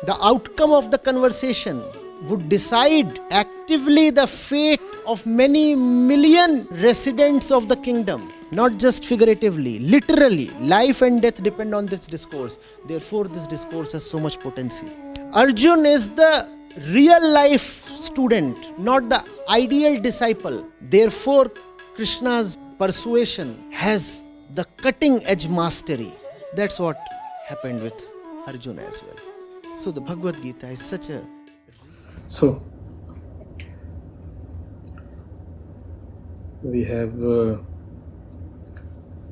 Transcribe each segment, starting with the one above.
The outcome of the conversation would decide actively the fate of many million residents of the kingdom. Not just figuratively, literally. Life and death depend on this discourse. Therefore, this discourse has so much potency. Arjun is the real life student, not the ideal disciple. Therefore, Krishna's persuasion has the cutting edge mastery. That's what happened with Arjuna as well. So the Bhagavad Gita is such a... So, we have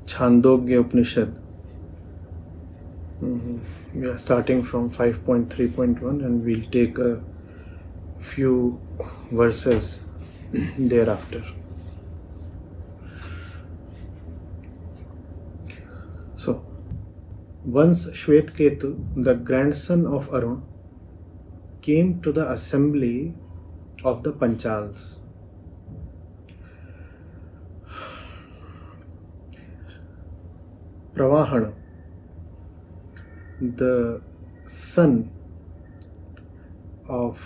Chandogya Upanishad. We are starting from 5.3.1 and we'll take a few verses thereafter. So, once Shvetketu, the grandson of Arun, came to the assembly of the Panchals. Pravahana, the son of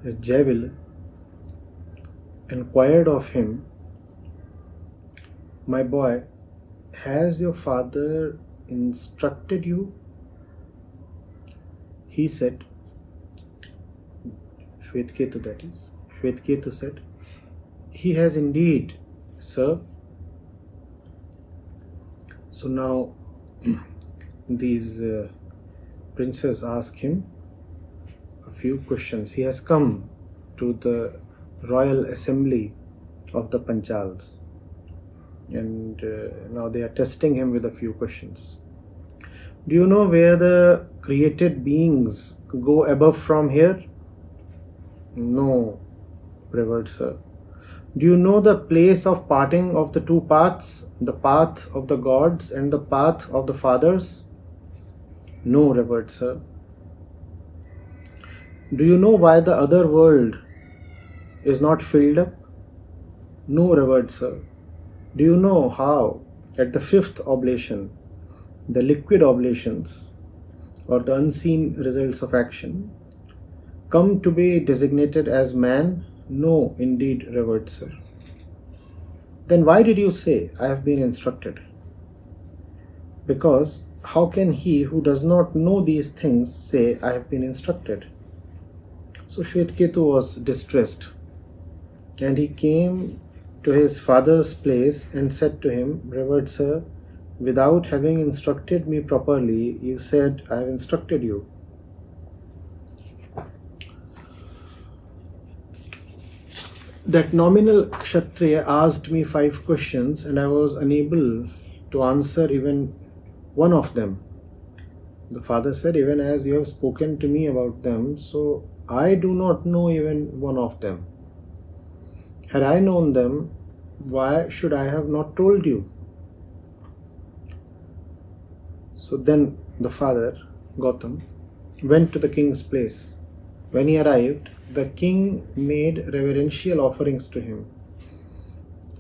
Jaivil, inquired of him, "My boy, has your father instructed you?" He said, Shvetketu that is, Shvetketu said, "He has indeed, sir." So now these princes ask him a few questions. He has come to the royal assembly of the Panchals and now they are testing him with a few questions. "Do you know where the created beings go above from here?" "No, revered sir." "Do you know the place of parting of the two paths, the path of the gods and the path of the fathers?" "No, revered sir." "Do you know why the other world is not filled up?" "No, revered sir." "Do you know how, at the fifth oblation, the liquid oblations, or the unseen results of action, come to be designated as man?" "No, indeed, revered sir." "Then why did you say, 'I have been instructed'?" "Because how can he who does not know these things say, 'I have been instructed'?" So Shvetketu was distressed, and he came to his father's place and said to him, "Revered sir, without having instructed me properly, you said, 'I have instructed you.'" That nominal Kshatriya asked me 5 questions and I was unable to answer even one of them. The father said, "Even as you have spoken to me about them, so I do not know even one of them. Had I known them, why should I have not told you?" So then the father, Gautam, went to the king's place. When he arrived, the king made reverential offerings to him.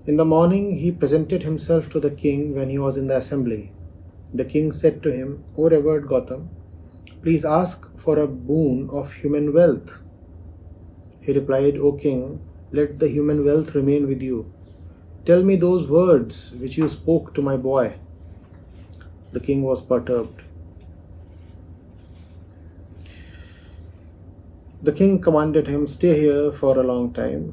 In the morning, he presented himself to the king when he was in the assembly. The king said to him, "O revered Gautam, please ask for a boon of human wealth." He replied, "O king, let the human wealth remain with you. Tell me those words which you spoke to my boy." The king was perturbed. The king commanded him, "Stay here for a long time."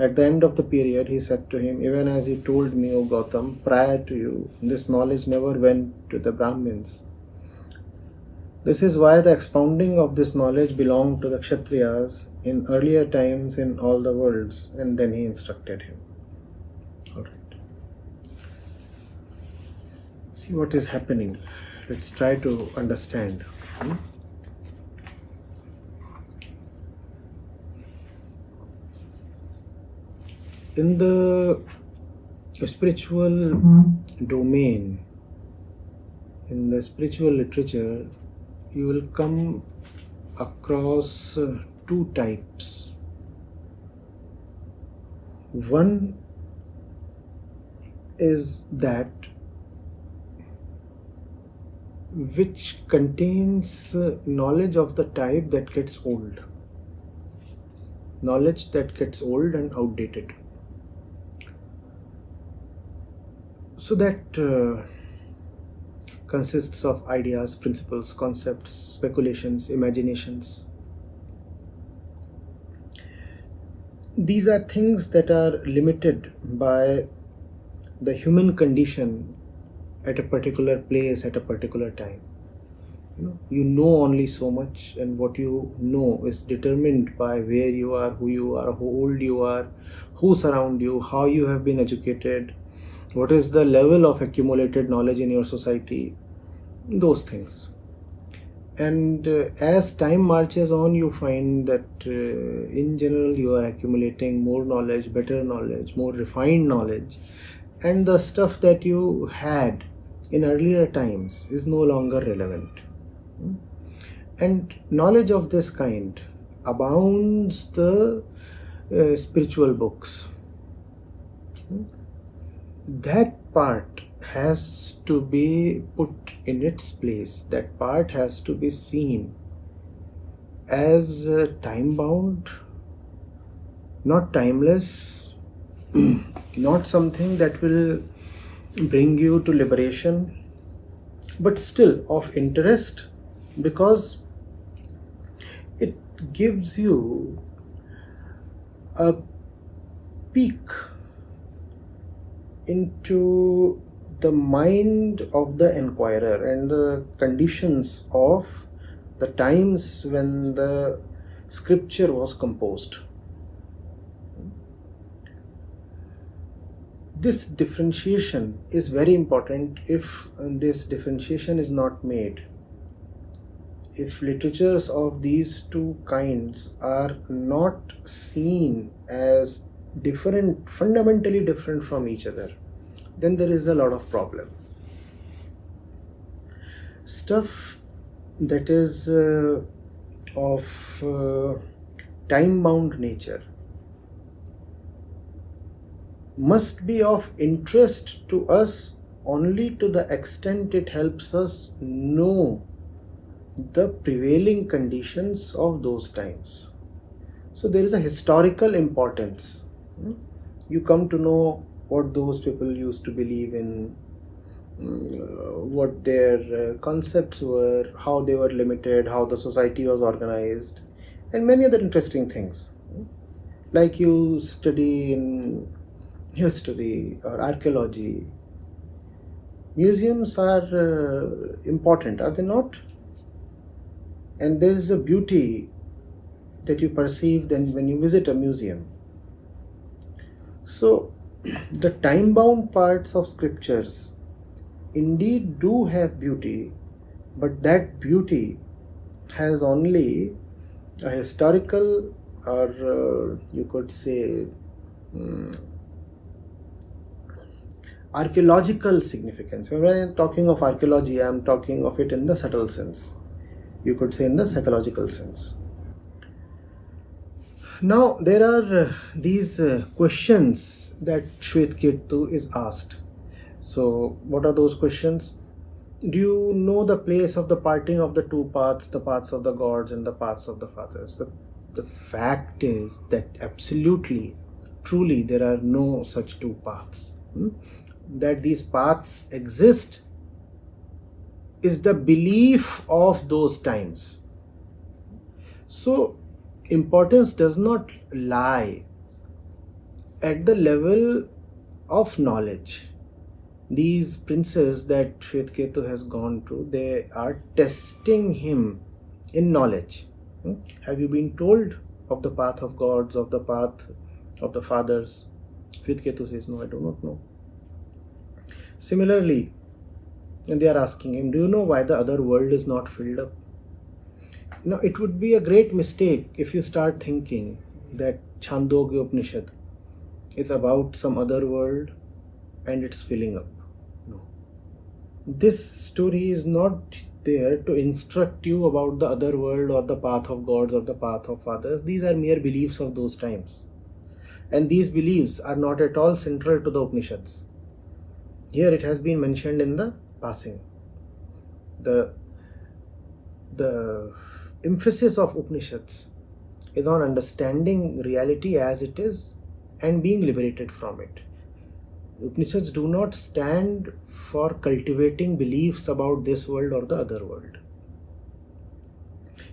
At the end of the period, he said to him, "Even as you told me, O Gautam, prior to you, this knowledge never went to the Brahmins. This is why the expounding of this knowledge belonged to the Kshatriyas in earlier times in all the worlds." And then he instructed him. All right. See what is happening. Let's try to understand. In the spiritual domain, in the spiritual literature, you will come across two types. One is that which contains knowledge of the type that gets old. Knowledge that gets old and outdated. So that consists of ideas, principles, concepts, speculations, imaginations. These are things that are limited by the human condition at a particular place at a particular time. You know only so much, and what you know is determined by where you are, how old you are, who surround you, how you have been educated, what is the level of accumulated knowledge in your society, those things. And as time marches on, you find that in general you are accumulating more knowledge, better knowledge, more refined knowledge, and the stuff that you had in earlier times is no longer relevant. And knowledge of this kind abounds the spiritual books. That part has to be put in its place. That part has to be seen as time bound, not timeless, not something that will bring you to liberation, but still of interest, because it gives you a peek into the mind of the inquirer and the conditions of the times when the scripture was composed. This differentiation is very important. If this differentiation is not made, if literatures of these two kinds are not seen as different, fundamentally different from each other, then there is a lot of problem. Stuff that is of time-bound nature must be of interest to us only to the extent it helps us know the prevailing conditions of those times. So there is a historical importance. You come to know what those people used to believe in, what their concepts were, how they were limited, how the society was organized, and many other interesting things. Like you study in history or archaeology, museums are important, are they not? And there is a beauty that you perceive then when you visit a museum. So the time-bound parts of scriptures indeed do have beauty, but that beauty has only a historical, or you could say archaeological significance. When I'm talking of archaeology, I'm talking of it in the subtle sense. You could say in the psychological sense. Now there are these questions that Shvetketu is asked. So what are those questions? Do you know the place of the parting of the two paths, the paths of the gods and the paths of the fathers? The fact is that absolutely, truly there are no such two paths. That these paths exist is the belief of those times. So importance does not lie at the level of knowledge. These princes that Shvetketu has gone to, they are testing him in knowledge. Have you been told of the path of gods, of the path of the fathers? Shvetketu says, no, I do not know. Similarly, and they are asking him, do you know why the other world is not filled up? Now, it would be a great mistake if you start thinking that Chandogya Upanishad is about some other world and it's filling up. No. This story is not there to instruct you about the other world or the path of gods or the path of fathers. These are mere beliefs of those times. And these beliefs are not at all central to the Upanishads. Here it has been mentioned in the passing. The emphasis of Upanishads is on understanding reality as it is and being liberated from it. Upanishads do not stand for cultivating beliefs about this world or the other world.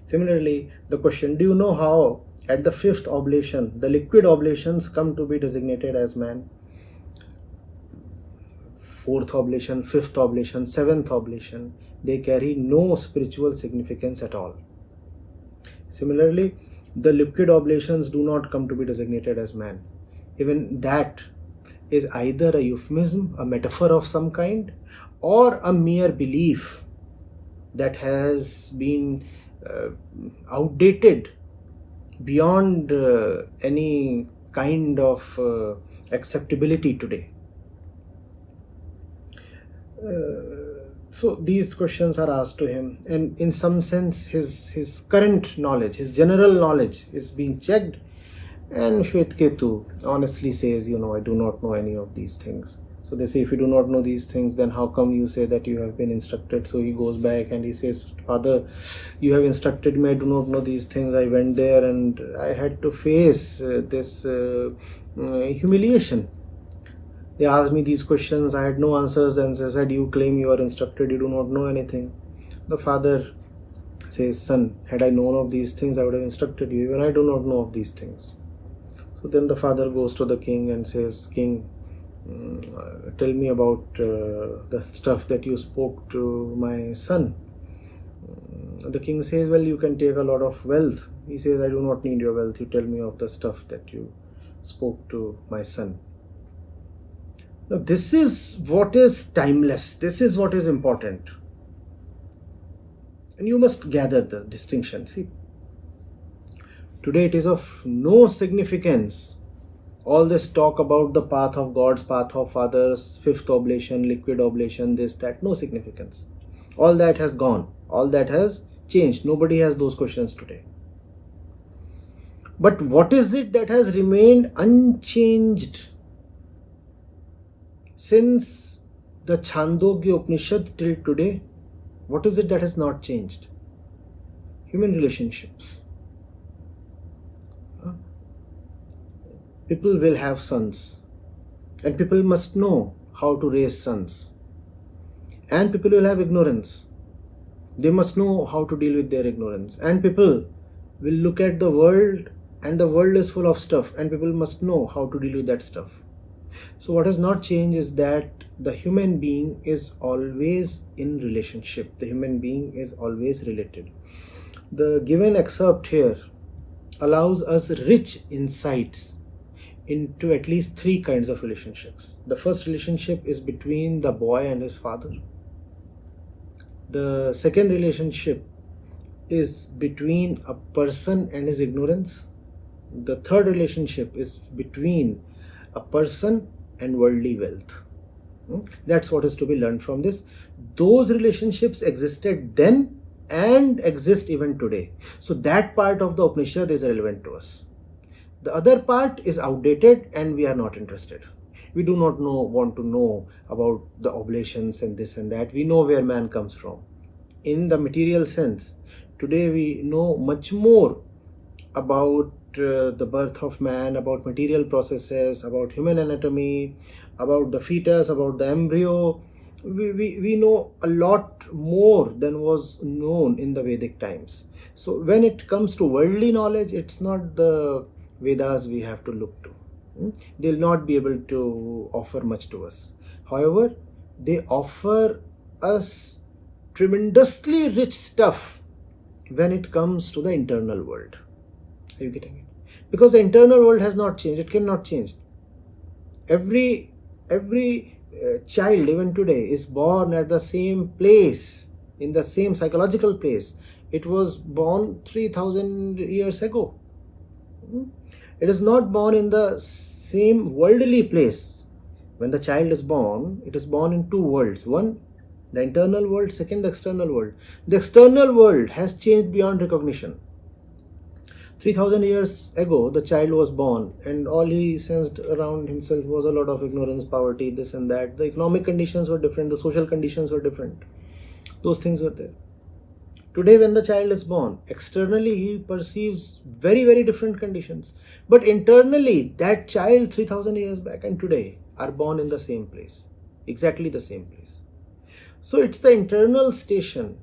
Similarly, the question, do you know how at the fifth oblation, the liquid oblations come to be designated as man? Fourth oblation, fifth oblation, seventh oblation, they carry no spiritual significance at all. Similarly, the liquid oblations do not come to be designated as man. Even that is either a euphemism, a metaphor of some kind, or a mere belief that has been outdated beyond any kind of acceptability today. So these questions are asked to him, and in some sense his current knowledge, his general knowledge is being checked, and Shvetketu honestly says, I do not know any of these things. So they say, if you do not know these things, then how come you say that you have been instructed? So he goes back and he says, Father, you have instructed me, I do not know these things. I went there and I had to face this humiliation. They asked me these questions, I had no answers, and they said, you claim you are instructed, you do not know anything. The father says, son, had I known of these things, I would have instructed you. Even I do not know of these things. So then the father goes to the king and says, King, tell me about the stuff that you spoke to my son. The king says, well, you can take a lot of wealth. He says, I do not need your wealth. You tell me of the stuff that you spoke to my son. Now, this is what is timeless. This is what is important. And you must gather the distinction. See, today it is of no significance. All this talk about the path of gods, path of fathers, fifth oblation, liquid oblation, this, that, no significance. All that has gone. All that has changed. Nobody has those questions today. But what is it that has remained unchanged since the Chandogya Upanishad till today? What is it that has not changed? Human relationships. People will have sons, and people must know how to raise sons. And people will have ignorance. They must know how to deal with their ignorance. And people will look at the world, and the world is full of stuff, and people must know how to deal with that stuff. So what has not changed is that the human being is always in relationship. The human being is always related. The given excerpt here allows us rich insights into at least three kinds of relationships. The first relationship is between the boy and his father. The second relationship is between a person and his ignorance. The third relationship is between a person and worldly wealth. That's what is to be learned from this. Those relationships existed then and exist even today. So that part of the Upanishad is relevant to us. The other part is outdated and we are not interested. We do not want to know about the oblations and this and that. We know where man comes from. In the material sense, today we know much more about the birth of man, about material processes, about human anatomy, about the fetus, about the embryo. We know a lot more than was known in the Vedic times. So when it comes to worldly knowledge, it's not the Vedas we have to look to. They'll not be able to offer much to us. However, they offer us tremendously rich stuff when it comes to the internal world. Are you getting it? Because the internal world has not changed. It cannot change. Every child even today is born at the same place, in the same psychological place. It was born 3000 years ago. It is not born in the same worldly place. When the child is born, it is born in two worlds. One, the internal world. Second, the external world. The external world has changed beyond recognition. 3000 years ago, the child was born and all he sensed around himself was a lot of ignorance, poverty, this and that. The economic conditions were different. The social conditions were different. Those things were there. Today, when the child is born, externally he perceives very, very different conditions. But internally, that child 3000 years back and today are born in the same place, exactly the same place. So it's the internal station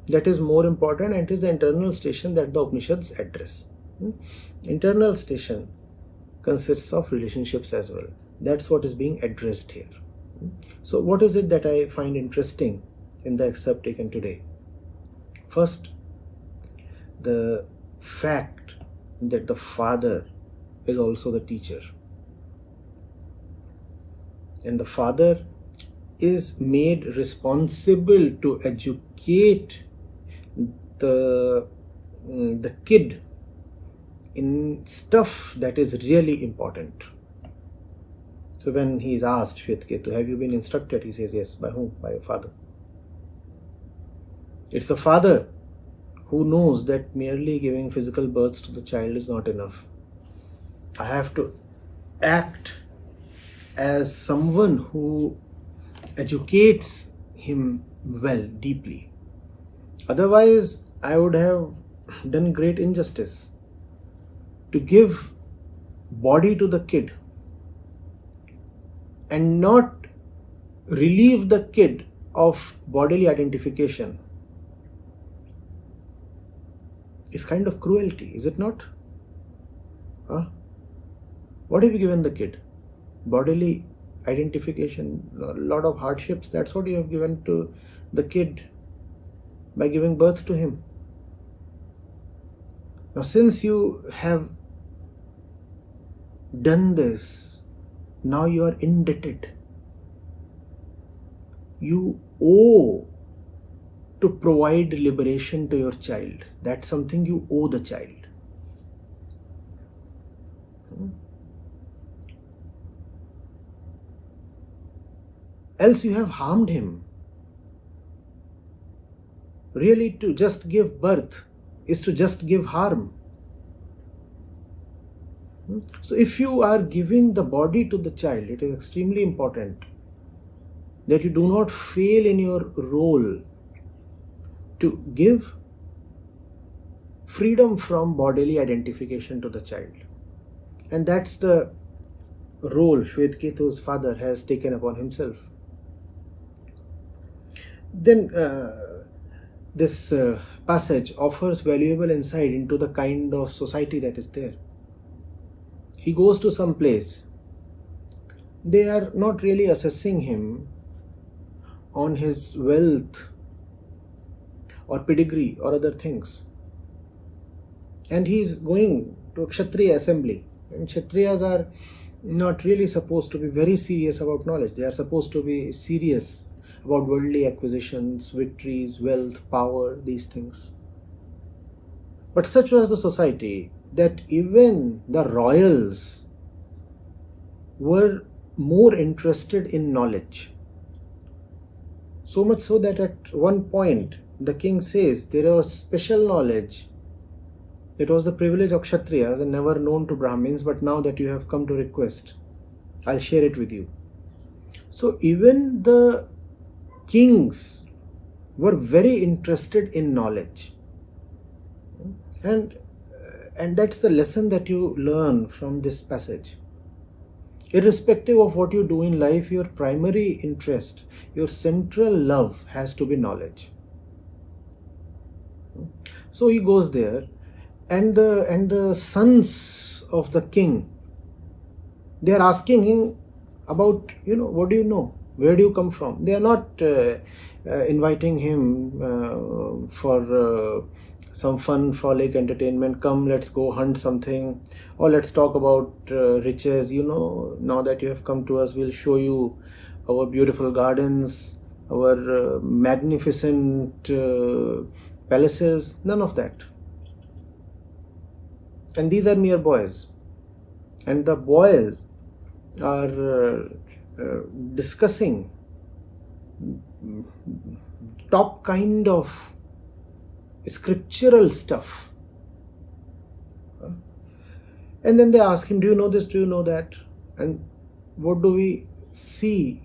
that is more important, and it is the internal station that the Upanishads address. Internal station consists of relationships as well. That's what is being addressed here. So what is it that I find interesting in the excerpt taken today? First, the fact that the father is also the teacher. And the father is made responsible to educate the kid in stuff that is really important. So when he is asked, Shvetketu, have you been instructed? He says, yes. By whom? By your father. It's the father who knows that merely giving physical birth to the child is not enough. I have to act as someone who educates him well, deeply. Otherwise, I would have done great injustice to give body to the kid and not relieve the kid of bodily identification. Is kind of cruelty, is it not? What have you given the kid? Bodily identification, a lot of hardships. That's what you have given to the kid by giving birth to him. Now, since you have done this, now you are indebted. You owe to provide liberation to your child. That's something you owe the child. Else you have harmed him. Really, to just give birth is to just give harm. So if you are giving the body to the child, it is extremely important that you do not fail in your role to give freedom from bodily identification to the child. And that's the role Shvetketu's father has taken upon himself. Then this passage offers valuable insight into the kind of society that is there. He goes to some place. They are not really assessing him on his wealth or pedigree or other things. And he is going to a Kshatriya assembly. And Kshatriyas are not really supposed to be very serious about knowledge. They are supposed to be serious about worldly acquisitions, victories, wealth, power, these things. But such was the society that even the royals were more interested in knowledge. So much so that at one point the king says there was special knowledge. It was the privilege of Kshatriyas and never known to Brahmins, but now that you have come to request, I'll share it with you. So even the kings were very interested in knowledge. And that's the lesson that you learn from this passage. Irrespective of what you do in life, your primary interest, your central love has to be knowledge. So he goes there, and the sons of the king, they are asking him about, what do you know? Where do you come from? They are not inviting him for some fun, frolic, entertainment. Come, let's go hunt something, or let's talk about riches. Now that you have come to us, we'll show you our beautiful gardens, our magnificent palaces. None of that. And these are mere boys. And the boys are discussing top kind of scriptural stuff. And then they ask him, do you know this, do you know that? And what do we see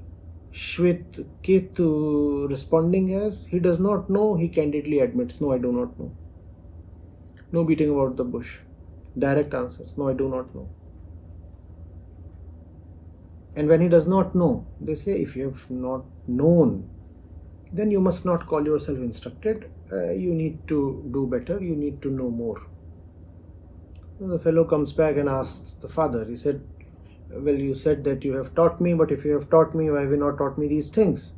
Shvetketu responding as? He does not know, he candidly admits, no, I do not know. No beating about the bush. Direct answers, no, I do not know. And when he does not know, they say, if you have not known, then you must not call yourself instructed. You need to do better, you need to know more. The fellow comes back and asks the father, he said, well, you said that you have taught me, but if you have taught me, why have you not taught me these things?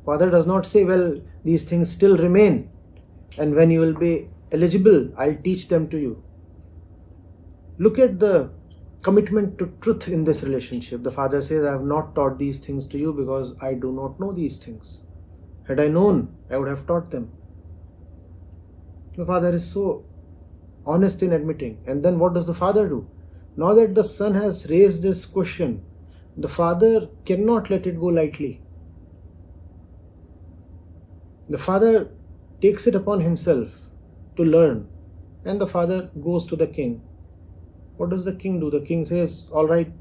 Father does not say, well, these things still remain, and when you will be eligible, I'll teach them to you. Look at the commitment to truth in this relationship. The father says, I have not taught these things to you because I do not know these things. Had I known, I would have taught them. The father is so honest in admitting. And then what does the father do? Now that the son has raised this question, the father cannot let it go lightly. The father takes it upon himself to learn, and the father goes to the king. What does the king do? The king says, all right,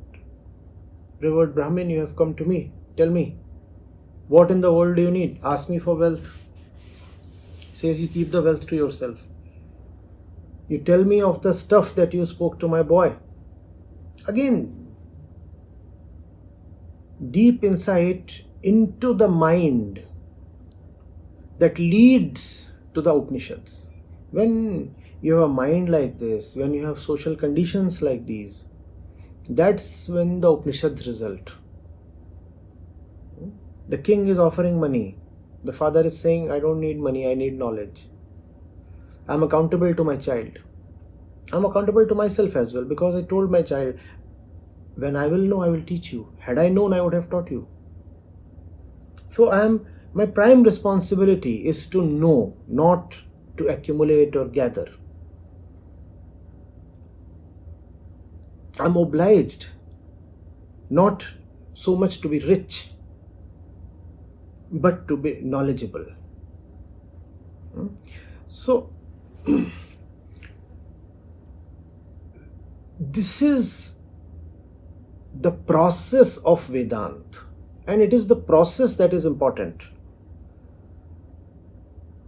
revered Brahmin, you have come to me. Tell me, what in the world do you need? Ask me for wealth. He says, you keep the wealth to yourself. You tell me of the stuff that you spoke to my boy. Again, deep insight into the mind that leads to the Upanishads. When you have a mind like this, when you have social conditions like these, that's when the Upanishads result. The king is offering money. The father is saying, I don't need money, I need knowledge. I'm accountable to my child. I'm accountable to myself as well, because I told my child, when I will know, I will teach you. Had I known, I would have taught you. So my prime responsibility is to know, not to accumulate or gather. I'm obliged not so much to be rich, but to be knowledgeable. So, this is the process of Vedanta, and it is the process that is important.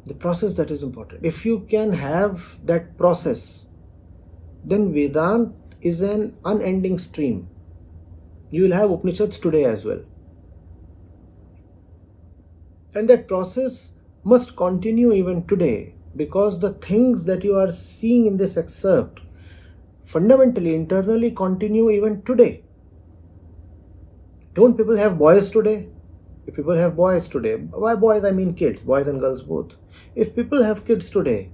The process that is important. If you can have that process, then Vedanta is an unending stream. You will have Upanishads today as well. And that process must continue even today, because the things that you are seeing in this excerpt fundamentally, internally continue even today. Don't people have boys today? If people have boys today, by boys I mean kids, boys and girls both. If people have kids today,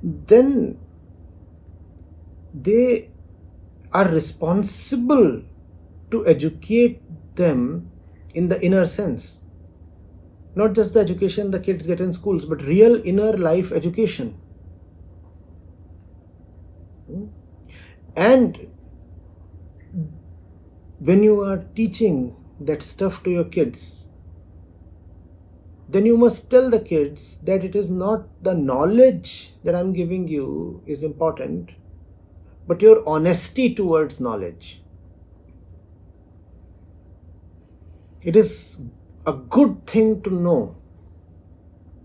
then they are responsible to educate them in the inner sense. Not just the education the kids get in schools, but real inner life education. And when you are teaching that stuff to your kids, then you must tell the kids that it is not the knowledge that I'm giving you is important, but your honesty towards knowledge. It is a good thing to know,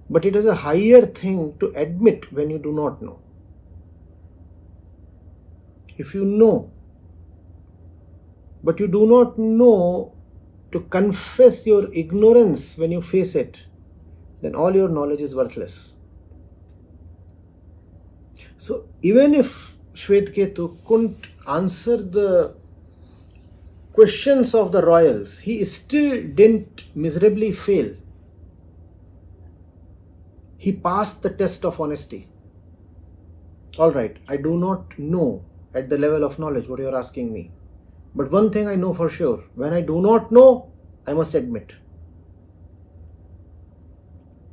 but it is a higher thing to admit when you do not know. If you know, but you do not know to confess your ignorance when you face it, then all your knowledge is worthless. So even if Shvetketu couldn't answer the questions of the royals, he still didn't miserably fail. He passed the test of honesty. All right, I do not know at the level of knowledge what you are asking me. But one thing I know for sure, when I do not know, I must admit.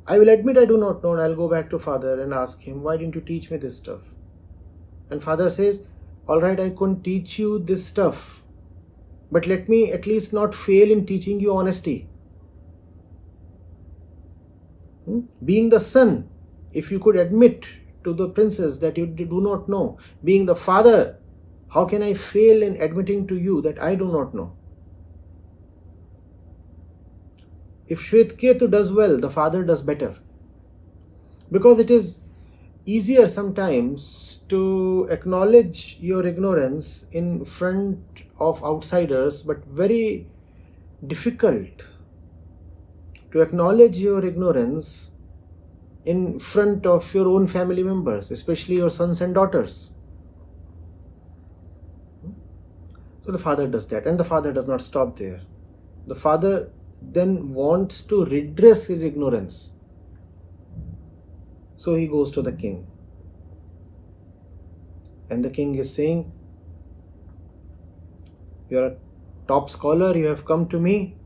I will admit I do not know, and I'll go back to father and ask him, why didn't you teach me this stuff? And father says, all right, I couldn't teach you this stuff, but let me at least not fail in teaching you honesty. Being the son, if you could admit to the princess that you do not know, being the father, how can I fail in admitting to you that I do not know? If Shvetketu does well, the father does better. Because it is easier sometimes to acknowledge your ignorance in front of outsiders, but very difficult to acknowledge your ignorance in front of your own family members, especially your sons and daughters. So the father does that, and the father does not stop there. The father then wants to redress his ignorance. So he goes to the king. And the king is saying, "You are a top scholar, you have come to me.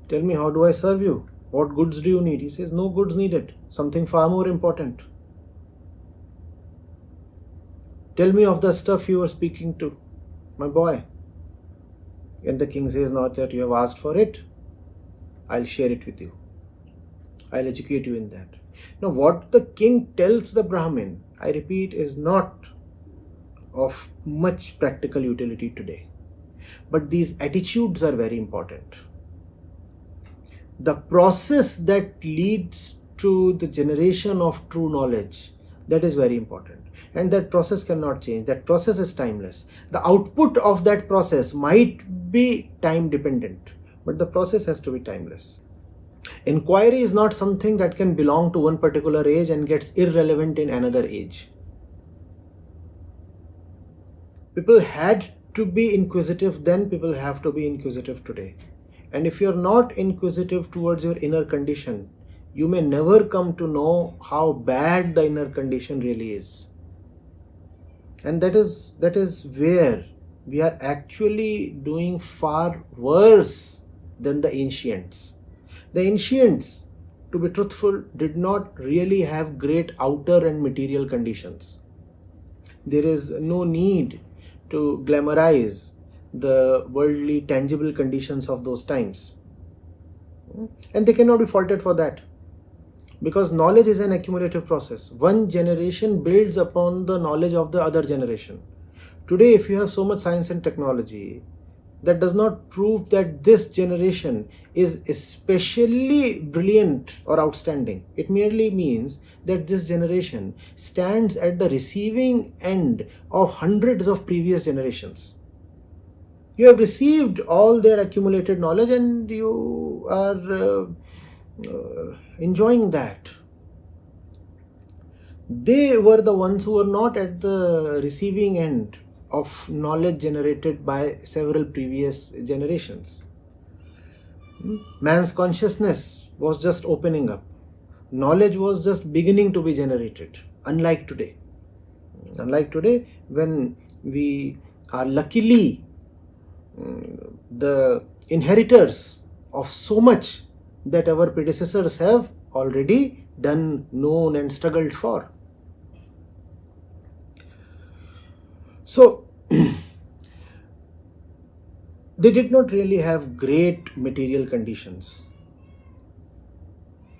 Tell me, how do I serve you? What goods do you need?" He says, "No goods needed, something far more important. Tell me of the stuff you were speaking to, my boy." And the king says, "Not that you have asked for it, I'll share it with you. I'll educate you in that." Now, what the king tells the Brahmin, I repeat, is not of much practical utility today. But these attitudes are very important. The process that leads to the generation of true knowledge, that is very important. And that process cannot change. That process is timeless. The output of that process might be time dependent, but the process has to be timeless. Inquiry is not something that can belong to one particular age and gets irrelevant in another age. People had to be inquisitive then, people have to be inquisitive today. And if you're not inquisitive towards your inner condition, you may never come to know how bad the inner condition really is. And that is where we are actually doing far worse than the ancients. The ancients, to be truthful, did not really have great outer and material conditions. There is no need to glamorize the worldly, tangible conditions of those times. And they cannot be faulted for that. Because knowledge is an accumulative process. One generation builds upon the knowledge of the other generation. Today, if you have so much science and technology, that does not prove that this generation is especially brilliant or outstanding. It merely means that this generation stands at the receiving end of hundreds of previous generations. You have received all their accumulated knowledge and you are enjoying that. They were the ones who were not at the receiving end of knowledge generated by several previous generations. Man's consciousness was just opening up. Knowledge was just beginning to be generated, unlike today. Unlike today, when we are luckily the inheritors of so much that our predecessors have already done, known and struggled for. So, they did not really have great material conditions,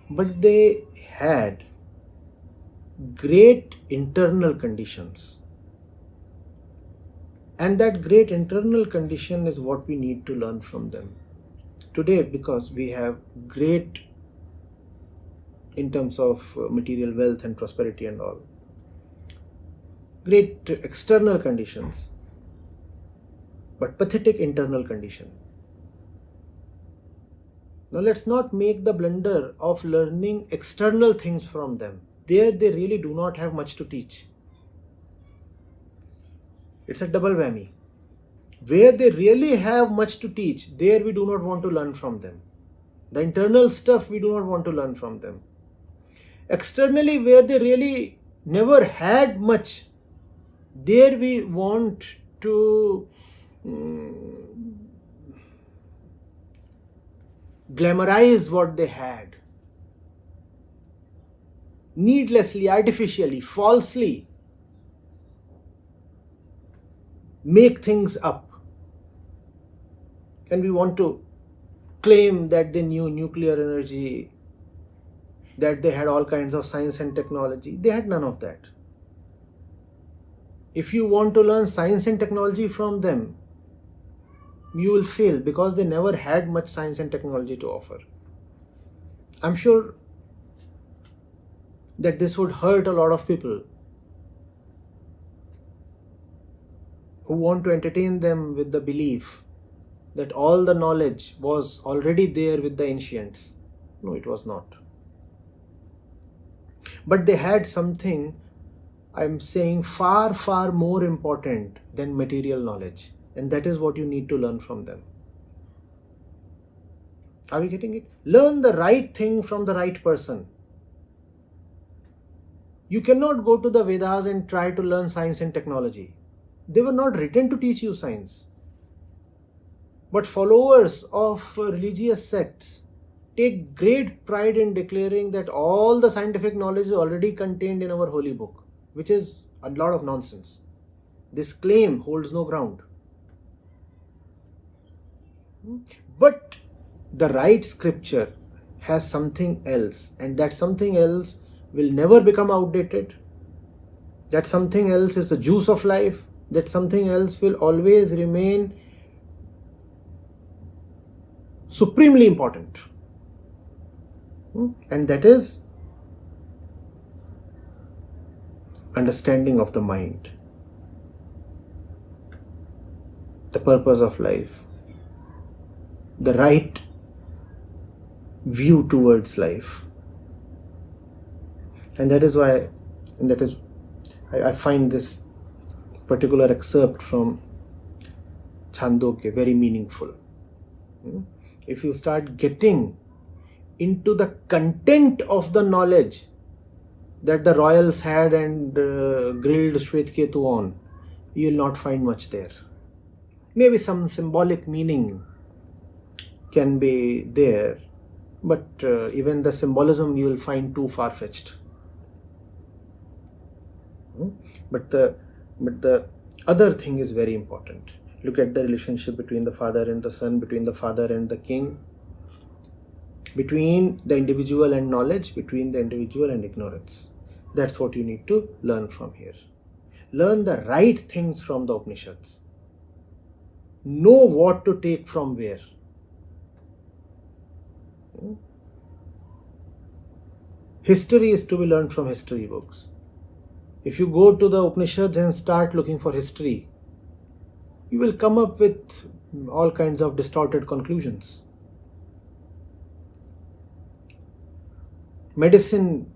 but they had great internal conditions. And that great internal condition is what we need to learn from them. Today, because we have great in terms of material wealth and prosperity and all, great external conditions, but pathetic internal condition. Now let's not make the blunder of learning external things from them. There they really do not have much to teach. It's a double whammy. Where they really have much to teach, there we do not want to learn from them. The internal stuff we do not want to learn from them. Externally, where they really never had much, there we want to glamorize what they had. Needlessly, artificially, falsely make things up. And we want to claim that they knew nuclear energy, that they had all kinds of science and technology. They had none of that. If you want to learn science and technology from them, you will fail because they never had much science and technology to offer. I'm sure that this would hurt a lot of people who want to entertain them with the belief that all the knowledge was already there with the ancients. No, it was not. But they had something, I'm saying, far, far more important than material knowledge. And that is what you need to learn from them. Are we getting it? Learn the right thing from the right person. You cannot go to the Vedas and try to learn science and technology. They were not written to teach you science. But followers of religious sects take great pride in declaring that all the scientific knowledge is already contained in our holy book, which is a lot of nonsense. This claim holds no ground. But the right scripture has something else, and that something else will never become outdated. That something else is the juice of life. That something else will always remain supremely important. And that is understanding of the mind, the purpose of life, the right view towards life. And that is why, I find this particular excerpt from Chandogya very meaningful. If you start getting into the content of the knowledge that the royals had and grilled Shvetketu on, you will not find much there. Maybe some symbolic meaning can be there, but even the symbolism you will find too far-fetched. But the other thing is very important. Look at the relationship between the father and the son, between the father and the king, between the individual and knowledge, between the individual and ignorance. That's what you need to learn from here. Learn the right things from the Upanishads. Know what to take from where. History is to be learned from history books. If you go to the Upanishads and start looking for history, you will come up with all kinds of distorted conclusions. Medicine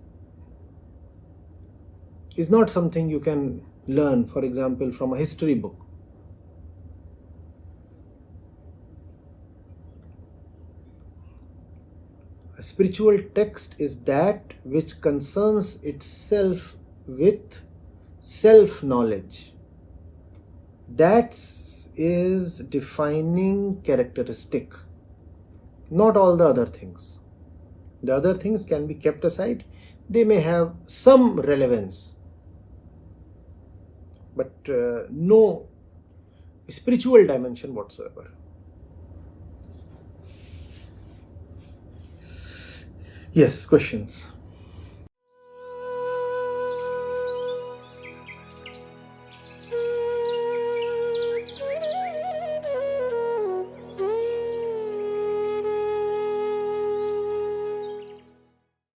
is not something you can learn, for example, from a history book. A spiritual text is that which concerns itself with self-knowledge. That is defining characteristic, not all the other things. The other things can be kept aside. They may have some relevance, but no spiritual dimension whatsoever. Yes, questions?